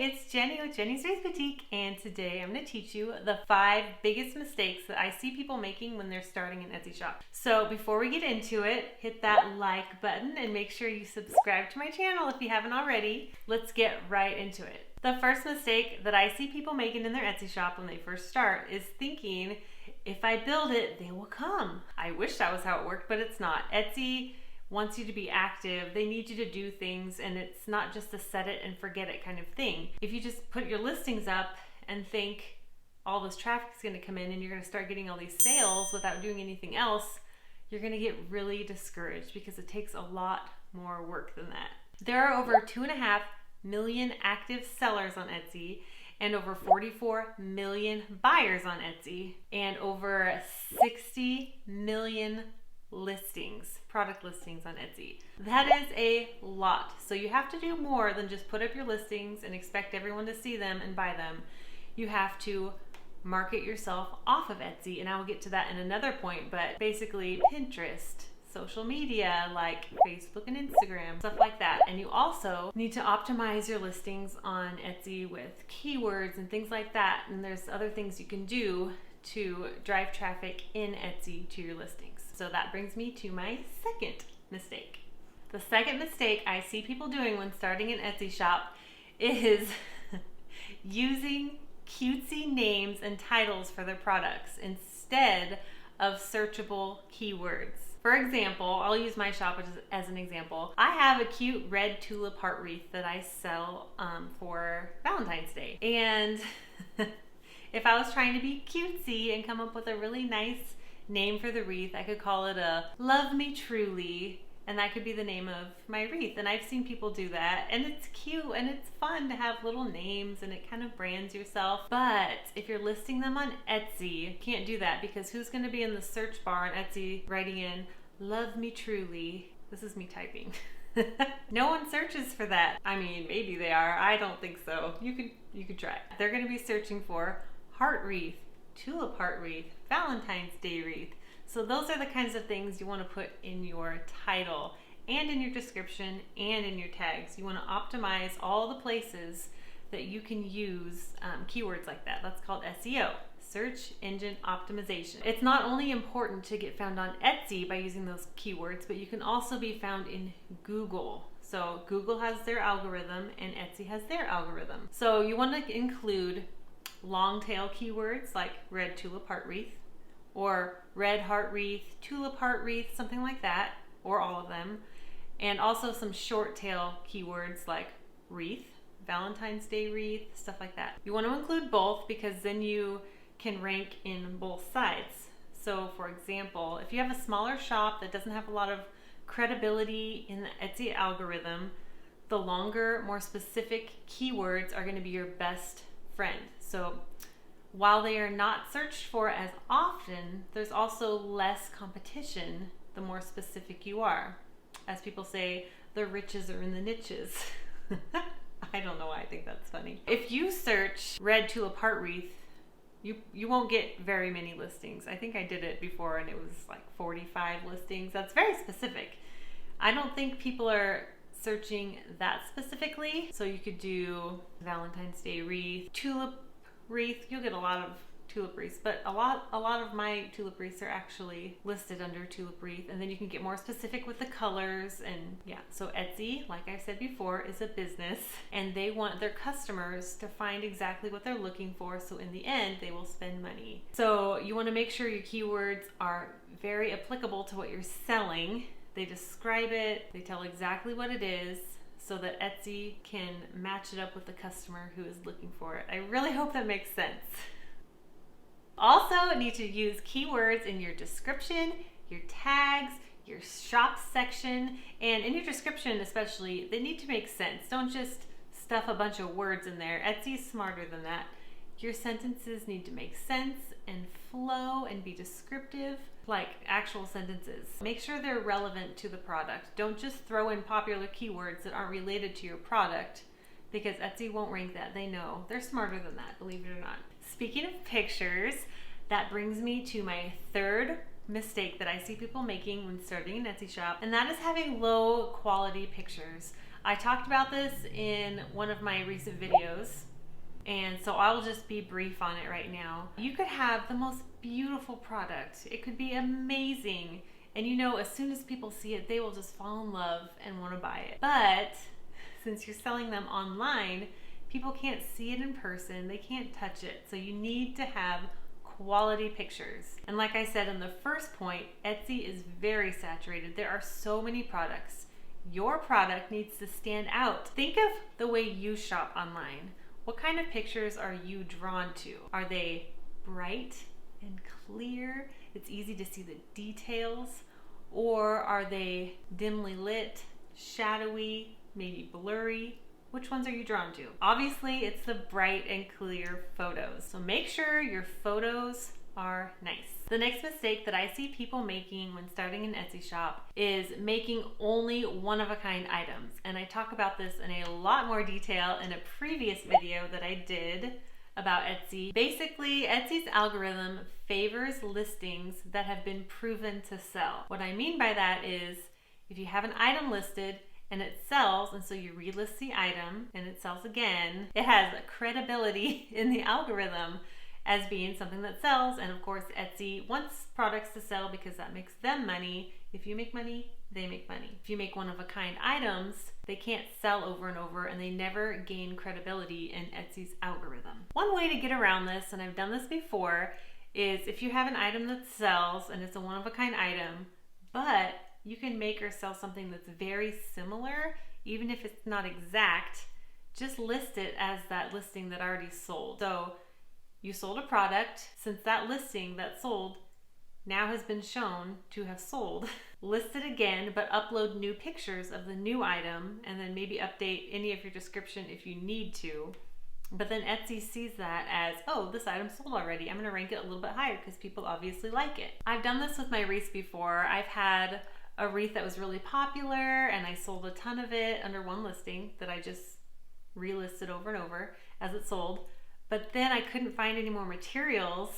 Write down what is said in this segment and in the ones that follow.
it's Jenny with Jenny's Wreath Boutique, and today I'm going to teach you the 5 biggest mistakes that I see people making when they're starting an Etsy shop. So before we get into it, hit that like button and make sure you subscribe to my channel if you haven't already. Let's get right into it. The first mistake that I see people making in their Etsy shop when they first start is thinking, if I build it, they will come. I wish that was how it worked, but it's not. Etsy wants you to be active. They need you to do things, and it's not just a set it and forget it kind of thing. If you just put your listings up and think all this traffic is going to come in and you're going to start getting all these sales without doing anything else, you're going to get really discouraged because it takes a lot more work than that. There are over 2.5 million active sellers on Etsy and over 44 million buyers on Etsy and over 60 million product listings on Etsy. That is a lot. So you have to do more than just put up your listings and expect everyone to see them and buy them. You have to market yourself off of Etsy, and I will get to that in another point, but basically Pinterest, social media like Facebook and Instagram, stuff like that. And you also need to optimize your listings on Etsy with keywords and things like that. And there's other things you can do to drive traffic in Etsy to your listings. So that brings me to my second mistake. The second mistake I see people doing when starting an Etsy shop is using cutesy names and titles for their products instead of searchable keywords. For example, I'll use my shop as an example. I have a cute red tulip heart wreath that I sell for Valentine's Day. And if I was trying to be cutesy and come up with a really nice name for the wreath, I could call it a Love Me Truly, and that could be the name of my wreath. And I've seen people do that, and it's cute and it's fun to have little names and it kind of brands yourself. But if you're listing them on Etsy, you can't do that, because who's going to be in the search bar on Etsy writing in Love Me Truly? This is me typing. No one searches for that. I mean, maybe they are. I don't think so. You could try. They're going to be searching for heart wreath, tulip heart wreath, Valentine's Day wreath. So those are the kinds of things you want to put in your title and in your description and in your tags. You want to optimize all the places that you can use keywords like that. That's called SEO, search engine optimization. It's not only important to get found on Etsy by using those keywords, but you can also be found in Google. So Google has their algorithm and Etsy has their algorithm. So you want to include long tail keywords like red tulip heart wreath or red heart wreath, tulip heart wreath, something like that, or all of them. And also some short tail keywords like wreath, Valentine's Day wreath, stuff like that. You want to include both because then you can rank in both sides. So for example, if you have a smaller shop that doesn't have a lot of credibility in the Etsy algorithm, the longer, more specific keywords are going to be your best friend. So while they are not searched for as often, there's also less competition the more specific you are. As people say, the riches are in the niches. I don't know why I think that's funny. If you search red tulip heart wreath, you won't get very many listings. I think I did it before and it was like 45 listings. That's very specific. I don't think people are searching that specifically. So you could do Valentine's Day wreath, tulip wreath. You'll get a lot of tulip wreaths, but a lot of my tulip wreaths are actually listed under tulip wreath, and then you can get more specific with the colors. And yeah, so Etsy, like I said before, is a business and they want their customers to find exactly what they're looking for, so in the end they will spend money. So you want to make sure your keywords are very applicable to what you're selling. They describe it, they tell exactly what it is, so that Etsy can match it up with the customer who is looking for it. I really hope that makes sense. Also, need to use keywords in your description, your tags, your shop section, and in your description especially, they need to make sense. Don't just stuff a bunch of words in there. Etsy's smarter than that. Your sentences need to make sense and flow and be descriptive, like actual sentences. Make sure they're relevant to the product. Don't just throw in popular keywords that aren't related to your product, because Etsy won't rank that. They know. They're smarter than that, believe it or not. Speaking of pictures, that brings me to my third mistake that I see people making when starting an Etsy shop, and that is having low quality pictures. I talked about this in one of my recent videos, and so I'll just be brief on it right now. You could have the most beautiful product. It could be amazing. And you know, as soon as people see it, they will just fall in love and want to buy it. But since you're selling them online, people can't see it in person. They can't touch it. So you need to have quality pictures. And like I said in the first point, Etsy is very saturated. There are so many products. Your product needs to stand out. Think of the way you shop online. What kind of pictures are you drawn to? Are they bright and clear? It's easy to see the details. Or are they dimly lit, shadowy, maybe blurry? Which ones are you drawn to? Obviously, it's the bright and clear photos. So make sure your photos are nice. The next mistake that I see people making when starting an Etsy shop is making only one-of-a-kind items. And I talk about this in a lot more detail in a previous video that I did about Etsy. Basically, Etsy's algorithm favors listings that have been proven to sell. What I mean by that is if you have an item listed and it sells, and so you relist the item and it sells again, it has credibility in the algorithm as being something that sells. And of course, Etsy wants products to sell because that makes them money. If you make money, they make money. If you make one-of-a-kind items, they can't sell over and over, and they never gain credibility in Etsy's algorithm. One way to get around this, and I've done this before, is if you have an item that sells and it's a one-of-a-kind item, but you can make or sell something that's very similar, even if it's not exact, just list it as that listing that already sold. So you sold a product. Since that listing that sold now has been shown to have sold, list it again, but upload new pictures of the new item, and then maybe update any of your description if you need to. But then Etsy sees that as, oh, this item sold already. I'm gonna rank it a little bit higher because people obviously like it. I've done this with my wreaths before. I've had a wreath that was really popular and I sold a ton of it under one listing that I just relisted over and over as it sold. But then I couldn't find any more materials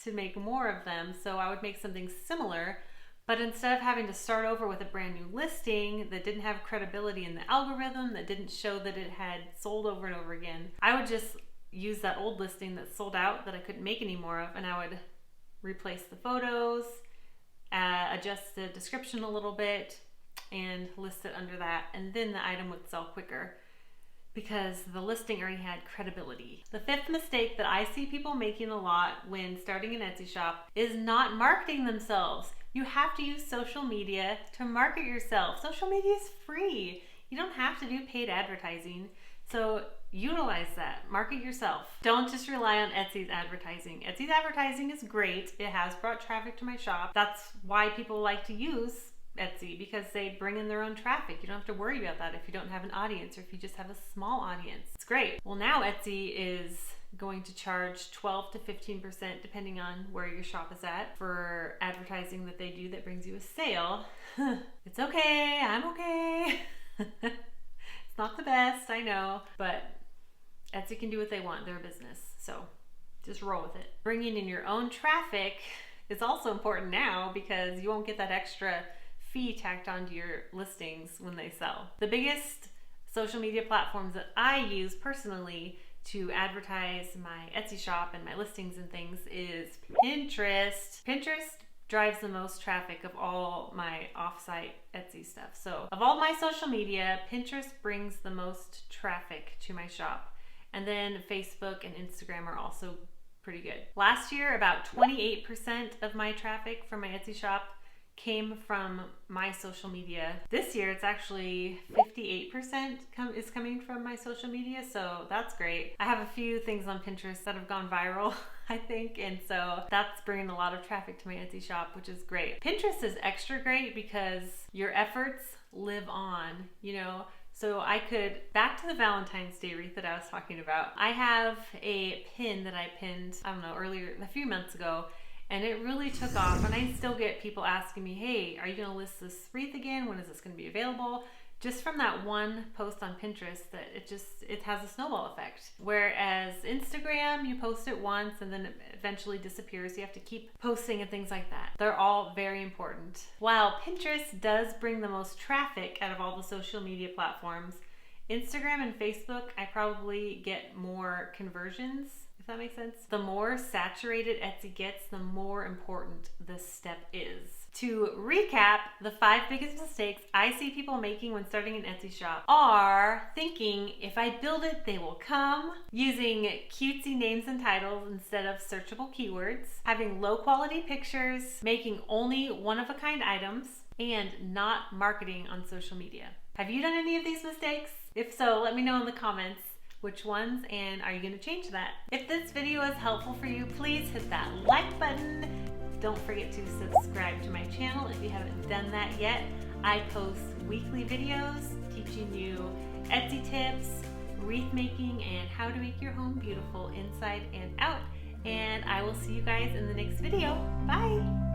to make more of them, so I would make something similar, but instead of having to start over with a brand new listing that didn't have credibility in the algorithm, that didn't show that it had sold over and over again, I would just use that old listing that sold out that I couldn't make any more of, and I would replace the photos, adjust the description a little bit, and list it under that, and then the item would sell quicker because the listing already had credibility. The fifth mistake that I see people making a lot when starting an Etsy shop is not marketing themselves. You have to use social media to market yourself. Social media is free. You don't have to do paid advertising. So utilize that. Market yourself. Don't just rely on Etsy's advertising. Etsy's advertising is great. It has brought traffic to my shop. That's why people like to use Etsy, because they bring in their own traffic. You don't have to worry about that if you don't have an audience or if you just have a small audience. It's great. Well, now Etsy is going to charge 12 to 15% depending on where your shop is at for advertising that they do that brings you a sale. It's okay. I'm okay. It's not the best, I know, but Etsy can do what they want. They're a business, so just roll with it. Bringing in your own traffic is also important now because you won't get that extra fee tacked onto your listings when they sell. The biggest social media platforms that I use personally to advertise my Etsy shop and my listings and things is Pinterest. Pinterest drives the most traffic of all my offsite Etsy stuff. So of all my social media, Pinterest brings the most traffic to my shop. And then Facebook and Instagram are also pretty good. Last year, about 28% of my traffic from my Etsy shop came from my social media. This year, it's actually 58% is coming from my social media, so that's great. I have a few things on Pinterest that have gone viral, I think, and so that's bringing a lot of traffic to my Etsy shop, which is great. Pinterest is extra great because your efforts live on, you know. So I could, back to the Valentine's Day wreath that I was talking about, I have a pin that I pinned, I don't know, a few months ago, and it really took off, and I still get people asking me, hey, are you gonna list this wreath again? When is this gonna be available? Just from that one post on Pinterest, that it has a snowball effect. Whereas Instagram, you post it once and then it eventually disappears. You have to keep posting and things like that. They're all very important. While Pinterest does bring the most traffic out of all the social media platforms, Instagram and Facebook, I probably get more conversions, if that makes sense. The more saturated Etsy gets, the more important this step is. To recap, the 5 biggest mistakes I see people making when starting an Etsy shop are thinking, if I build it, they will come, using cutesy names and titles instead of searchable keywords, having low quality pictures, making only one-of-a-kind items, and not marketing on social media. Have you done any of these mistakes? If so, let me know in the comments which ones, and are you going to change that? If this video is helpful for you, please hit that like button. Don't forget to subscribe to my channel if you haven't done that yet. I post weekly videos teaching you Etsy tips, wreath making, and how to make your home beautiful inside and out. And I will see you guys in the next video. Bye!